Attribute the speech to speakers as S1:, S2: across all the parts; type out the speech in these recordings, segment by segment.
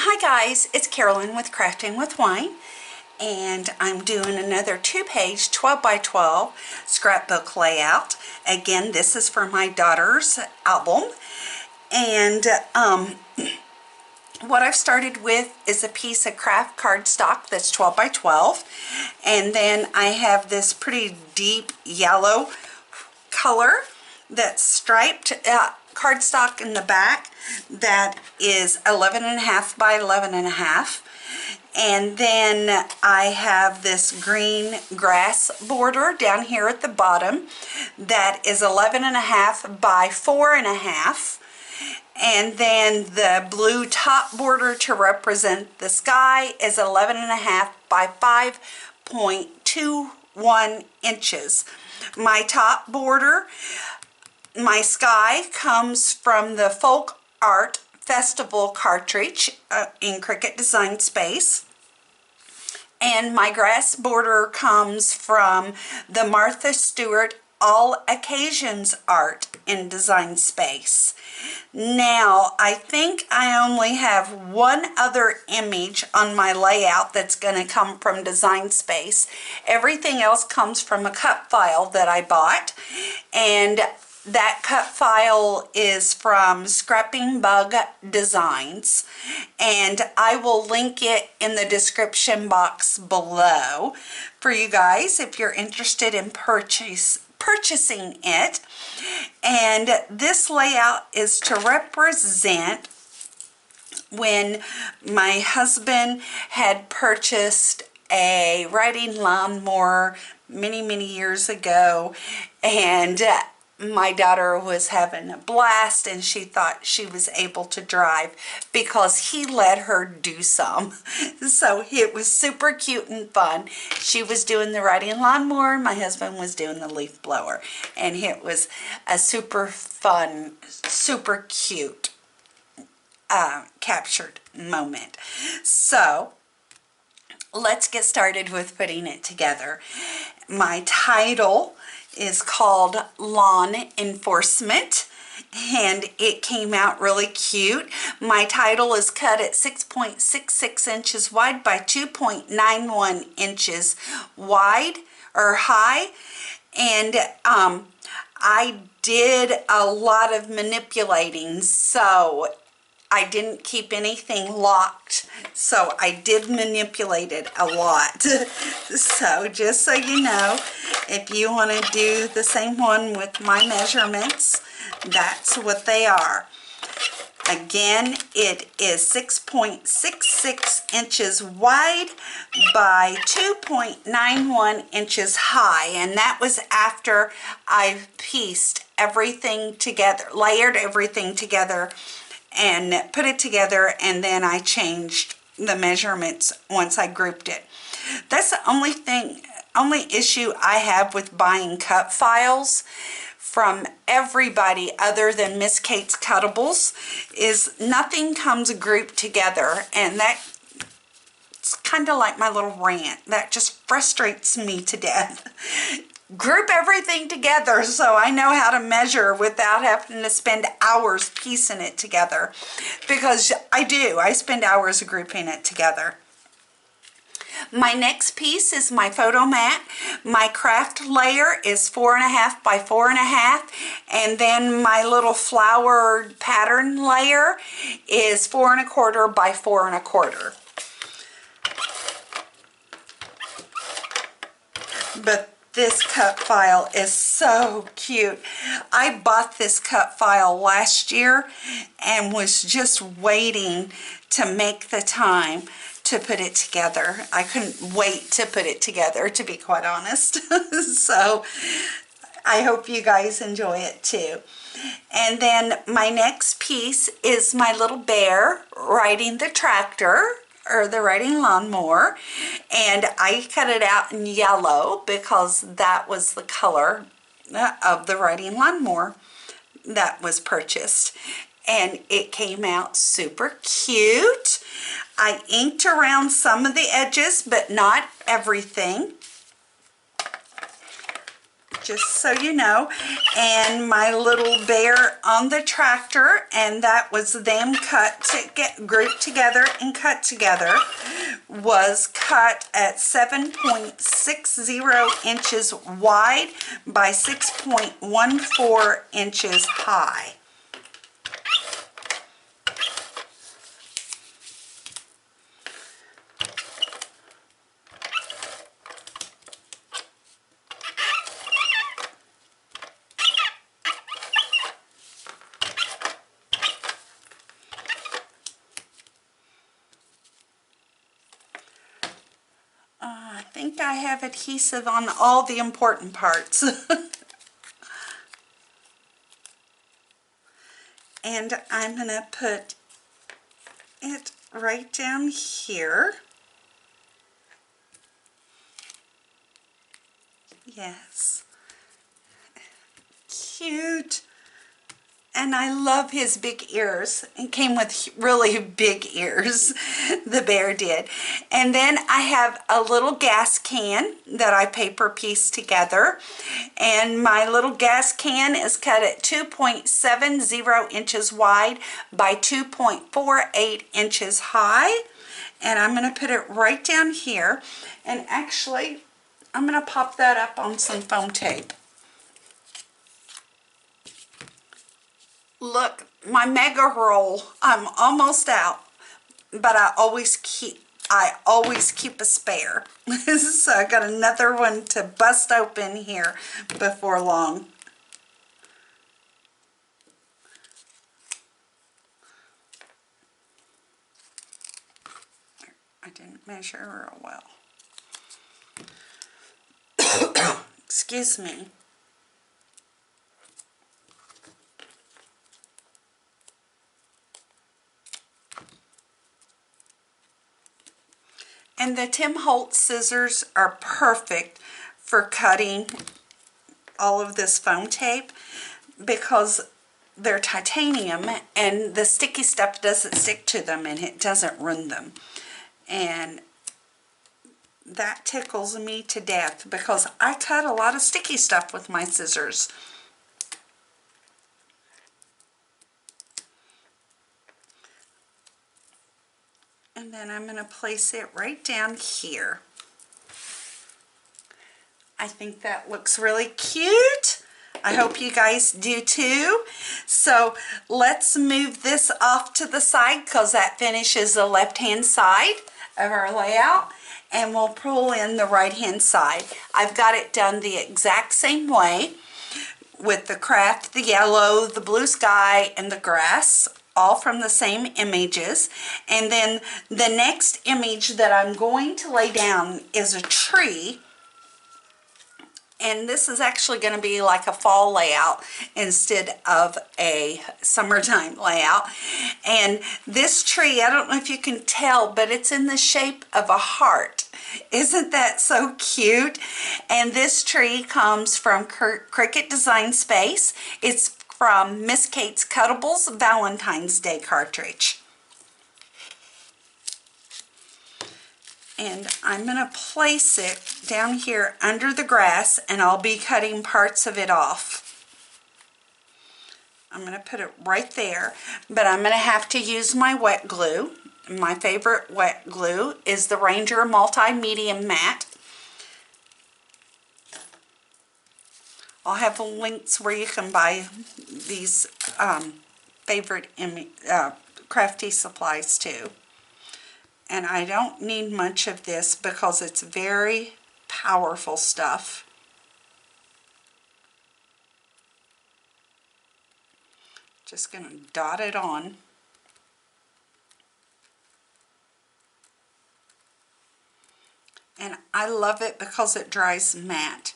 S1: Hi guys, it's Carolyn with Crafting with Wine, and I'm doing another 2-page 12 by 12 scrapbook layout. Again, this is for my daughter's album, and what I've started with is a piece of craft cardstock that's 12 by 12, and then I have this pretty deep yellow color that's striped cardstock in the back that is 11.5 by 11.5, and then I have this green grass border down here at the bottom that is 11.5 by 4.5, and then the blue top border to represent the sky is 11.5 by 5.21 inches. My top border, my sky, comes from the Folk Art Festival cartridge in Cricut Design Space. And my grass border comes from the Martha Stewart All Occasions Art in Design Space. Now, I think I only have one other image on my layout that's going to come from Design Space. Everything else comes from a cut file that I bought, and that cut file is from Scrapping Bug Designs, and I will link it in the description box below for you guys if you're interested in purchasing it. And this layout is to represent when my husband had purchased a riding lawnmower many years ago, and my daughter was having a blast and she thought she was able to drive because he let her do some. So it was super cute and fun. She was doing the riding lawnmower, my husband was doing the leaf blower, and it was a super fun, super cute captured moment. So let's get started with putting it together. My title is called Lawn Enforcement, and it came out really cute. My title is cut at 6.66 inches wide by 2.91 inches wide or high, and I did a lot of manipulating, so I didn't keep anything locked, so I did manipulate it a lot. So just so you know, if you want to do the same one with my measurements, that's what they are. Again, it is 6.66 inches wide by 2.91 inches high, and that was after I pieced everything together, layered everything together, and put it together, and then I changed the measurements once I grouped it. That's the only issue I have with buying cut files from everybody other than Miss Kate's Cuttables, is nothing comes grouped together, and that's kind of like my little rant. That just frustrates me to death. Group everything together so I know how to measure without having to spend hours piecing it together, because I spend hours grouping it together. My next piece is my photo mat. My craft layer is 4.5 by 4.5, and then my little flowered pattern layer is 4.25 by 4.25. But this cut file is so cute. I bought this cut file last year and was just waiting to make the time to put it together. I couldn't wait to put it together, to be quite honest. So I hope you guys enjoy it too. And then my next piece is my little bear riding the tractor, or the riding lawnmower, and I cut it out in yellow because that was the color of the riding lawnmower that was purchased, and it came out super cute. I inked around some of the edges, but not everything. just so you know. And my little bear on the tractor, and that was them cut to get grouped together and cut together, was cut at 7.60 inches wide by 6.14 inches high. I think I have adhesive on all the important parts. And I'm going to put it right down here. Yes. Cute. And I love his big ears. It came with really big ears, the bear did. And then I have a little gas can that I paper pieced together. And my little gas can is cut at 2.70 inches wide by 2.48 inches high. And I'm going to put it right down here. And actually, I'm going to pop that up on some foam tape. Look, my mega roll, I'm almost out, but I always keep a spare. So I got another one to bust open here before long. I didn't measure real well. Excuse me. And the Tim Holtz scissors are perfect for cutting all of this foam tape because they're titanium and the sticky stuff doesn't stick to them and it doesn't ruin them. And that tickles me to death because I cut a lot of sticky stuff with my scissors. And then I'm going to place it right down here. I think that looks really cute. I hope you guys do too. So let's move this off to the side because that finishes the left-hand side of our layout. And we'll pull in the right-hand side. I've got it done the exact same way with the craft, the yellow, the blue sky, and the grass, all from the same images. And then the next image that I'm going to lay down is a tree. And this is actually going to be like a fall layout instead of a summertime layout. And this tree, I don't know if you can tell, but it's in the shape of a heart. Isn't that so cute? And this tree comes from Cricut Design Space. It's from Miss Kate's Cuttables Valentine's Day cartridge. And I'm going to place it down here under the grass, and I'll be cutting parts of it off. I'm going to put it right there, but I'm going to have to use my wet glue. My favorite wet glue is the Ranger Multi-Medium Matte. I'll have links where you can buy these favorite crafty supplies too. And I don't need much of this because it's very powerful stuff. Just going to dot it on. And I love it because it dries matte.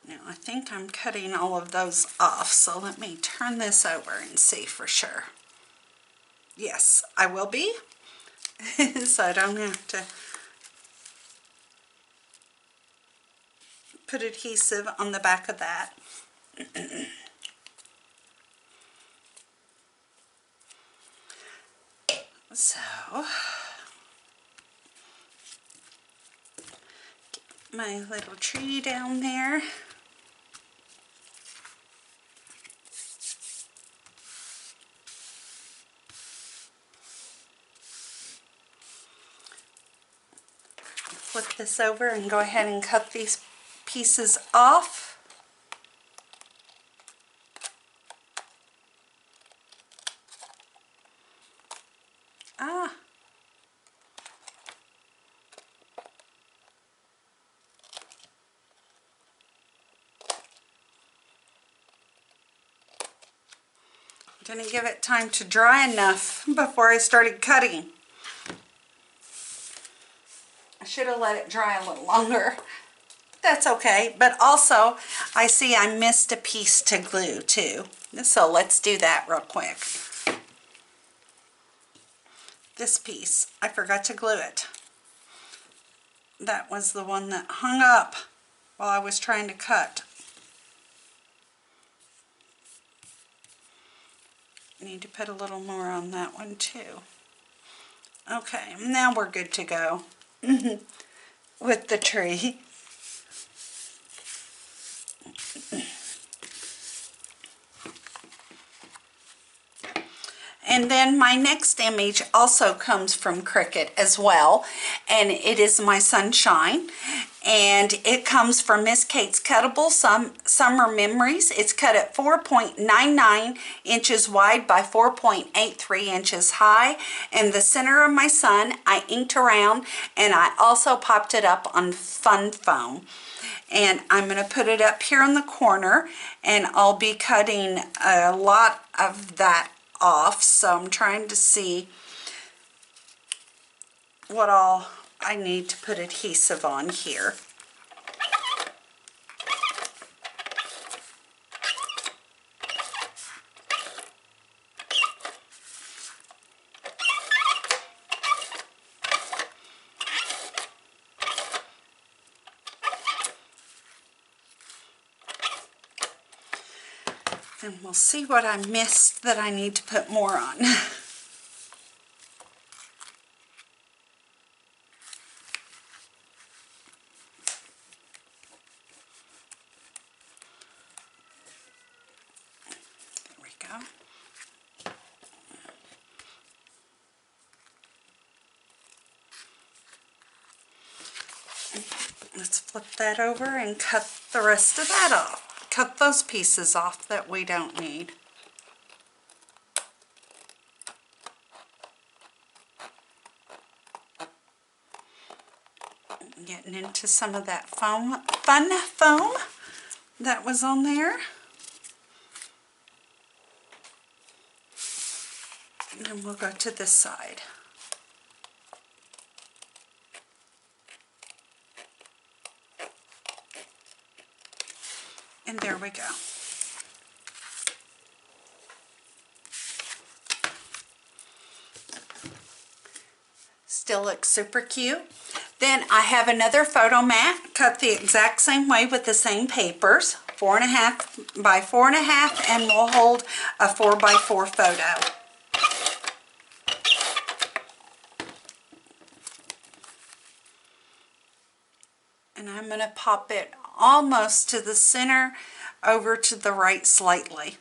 S1: Now I think I'm cutting all of those off, so let me turn this over and see for sure. Yes, I will be, so I don't have to put adhesive on the back of that. So, get my little tree down there. Flip this over and go ahead and cut these pieces off. Ah. Didn't give it time to dry enough before I started cutting. I should have let it dry a little longer. That's okay, but also I see I missed a piece to glue too. So let's do that real quick. This piece, I forgot to glue it. That was the one that hung up while I was trying to cut. I need to put a little more on that one too. Okay, now we're good to go with the tree. And then my next image also comes from Cricut as well, and it is my sunshine, and it comes from Miss Kate's Cuttable Summer Memories. It's cut at 4.99 inches wide by 4.83 inches high, and the center of my sun I inked around, and I also popped it up on fun foam. And I'm going to put it up here in the corner, and I'll be cutting a lot of that off, so I'm trying to see what all I need to put adhesive on here. And we'll see what I missed that I need to put more on. There we go. Let's flip that over and cut the rest of that off. Cut those pieces off that we don't need. Getting into some of that foam, fun foam that was on there. And then we'll go to this side. And there we go. Still looks super cute. Then I have another photo mat cut the exact same way with the same papers, 4.5 by 4.5, and will hold a 4 by 4 photo. And I'm going to pop it almost to the center, over to the right slightly.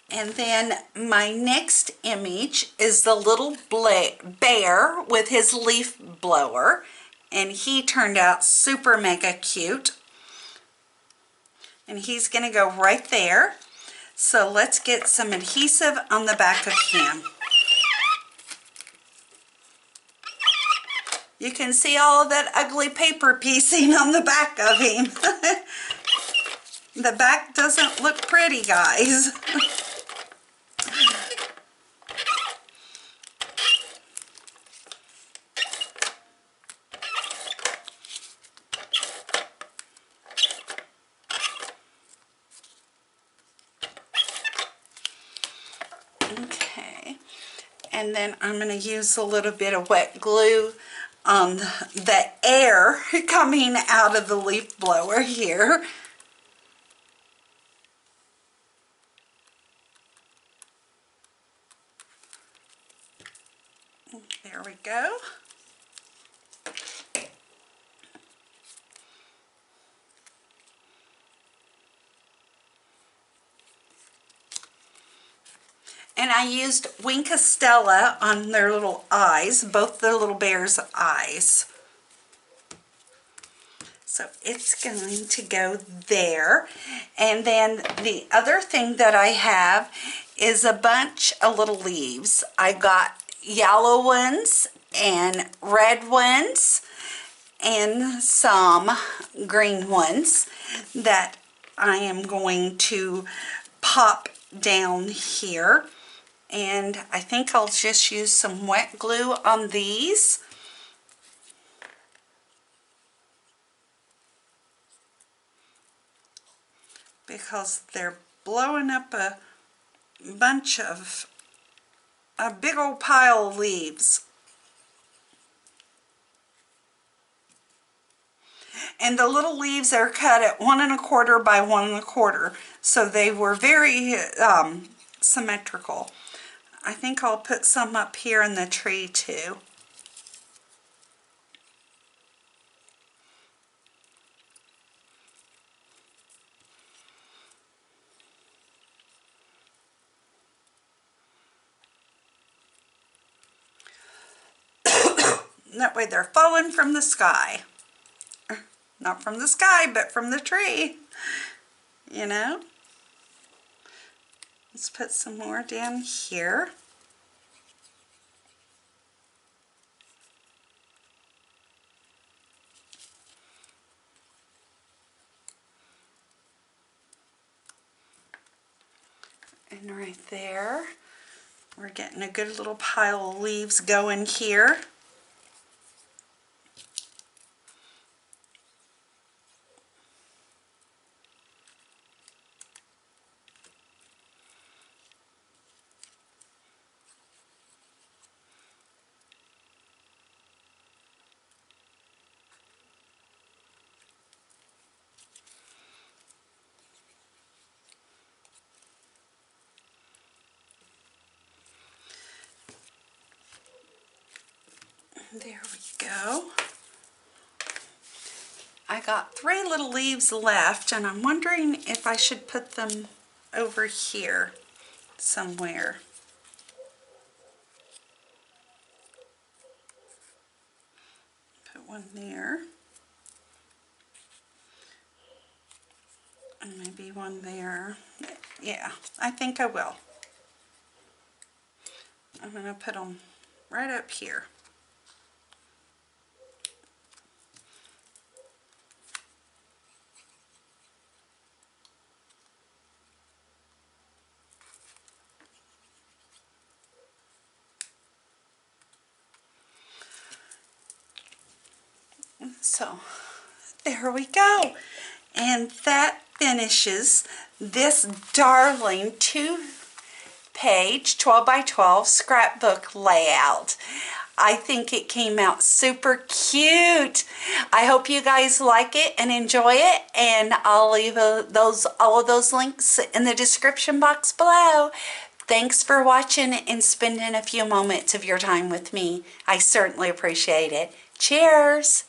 S1: And then my next image is the little bear with his leaf blower, and he turned out super mega cute. And he's going to go right there. So let's get some adhesive on the back of him. You can see all of that ugly paper piecing on the back of him. The back doesn't look pretty, guys. Okay, and then I'm going to use a little bit of wet glue on the air coming out of the leaf blower here. There we go. And I used Wink Stella on their little eyes, both the little bears' eyes. So it's going to go there. And then the other thing that I have is a bunch of little leaves. I got yellow ones and red ones and some green ones that I am going to pop down here. And I think I'll just use some wet glue on these. Because they're blowing up a big old pile of leaves. And the little leaves are cut at 1 1/4 by 1 1/4, so they were very symmetrical. I think I'll put some up here in the tree too. That way they're falling from the sky. Not from the sky, but from the tree. You know? Let's put some more down here. And right there, we're getting a good little pile of leaves going here. There we go. I got 3 little leaves left, and I'm wondering if I should put them over here somewhere. Put one there. And maybe one there. Yeah, I think I will. I'm going to put them right up here. So there we go. And that finishes this darling 2-page 12 by 12 scrapbook layout. I think it came out super cute. I hope you guys like it and enjoy it, and I'll leave all of those links in the description box below. Thanks for watching and spending a few moments of your time with me. I certainly appreciate it. Cheers!